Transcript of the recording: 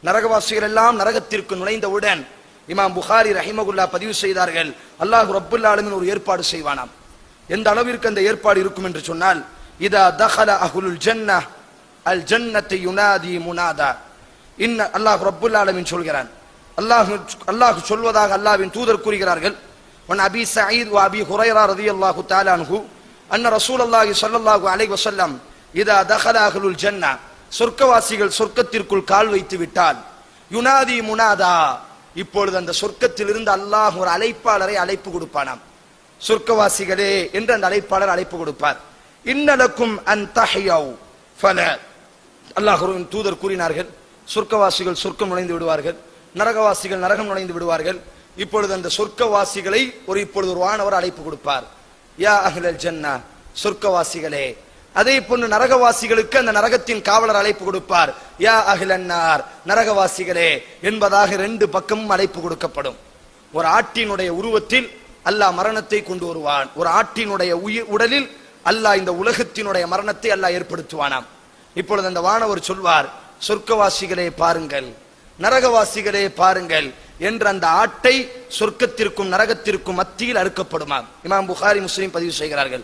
நரகவாசிகள் எல்லாம் நரகத்திற்கு நுழைந்தவுடன் இமாம் புகாரி ரஹிமகுல்லா பதிவு செய்தார்கள், அல்லாஹ் ரப்புல் ஆலமீன் ஒரு ஏற்பாடு செய்வானாம். எந்த அளவிற்கு அந்த ஏற்பாடு இருக்கும் என்று சொன்னால், இதா தஹல அஹ்லுல் ஜன்னஹ் அல் ஜன்னத்து யுனாதி முனாதா. அல்லாஹ் ரப்புல் ஆலமீன் சொல்கிறான், அல்லாஹ் சொல்வதாக அல்லாஹ்வின் தூதர் கூறுகிறார்கள், வன் அபி சயீத் வ அபி ஹுரைரா ரலியல்லாஹு தஆலா அன்ஹு அன்ன ரசூலுல்லாஹி ஸல்லல்லாஹு அலைஹி வஸல்லம் இதா தஹல அஹ்லுல் ஜன்னஹ், சொர்க்கவாசிகள் சொர்க்கத்திற்குள் கால் வைத்து விட்டால், யுனாதி முனாதா, இப்பொழுது அந்த சொர்க்கத்திலிருந்து அல்லாஹ் ஒரு அழைப்பாளரை அழைப்பு கொடுப்பானாம். சொர்க்கவாசிகளே என்று அந்த அழைப்பாளர் அழைப்பு கொடுப்பார். இன்னலக்கும் அன் தஹ்யவ் ஃபல, அல்லாஹ்வின் தூதர் கூறினார்கள், சொர்க்கவாசிகள் சொர்க்கம் நுழைந்து விடுவார்கள், நரகவாசிகள் நரகம் நுழைந்து விடுவார்கள். இப்பொழுது அந்த சொர்க்கவாசிகளை இப்பொழுது ஒரு வானவர் அழைப்பு கொடுப்பார், யா அஹ்லல் ஜன்னah, சொர்க்கவாசிகளே. அதே போன்று நரகவாசிகளுக்கு அந்த நரகத்தின் காவலர் அழைப்பு கொடுப்பார், யா அஹ்லன் நார், நரகவாசிகளே என்பதாக ரெண்டு பக்கமும் அழைப்பு கொடுக்கப்படும். ஒரு ஆட்டினுடைய உருவத்தில் அல்லாஹ் மரணத்தை கொண்டு வருவான், ஒரு ஆட்டினுடைய உடலில் அல்லாஹ் இந்த உலகத்தினுடைய மரணத்தை அல்லாஹ் ஏற்படுத்துவானாம். இப்பொழுது அந்த வானவர் சொல்வார், சொர்க்கவாசிகளே பாருங்கள், நரகவாசிகளே பாருங்கள் என்ற அந்த ஆட்டை சொர்க்கத்திற்கும் நரகத்திற்கும் மத்தியில் அறுக்கப்படுமாம். இமாம் புகாரி முஸ்லிம் பதிவு செய்கிறார்கள்.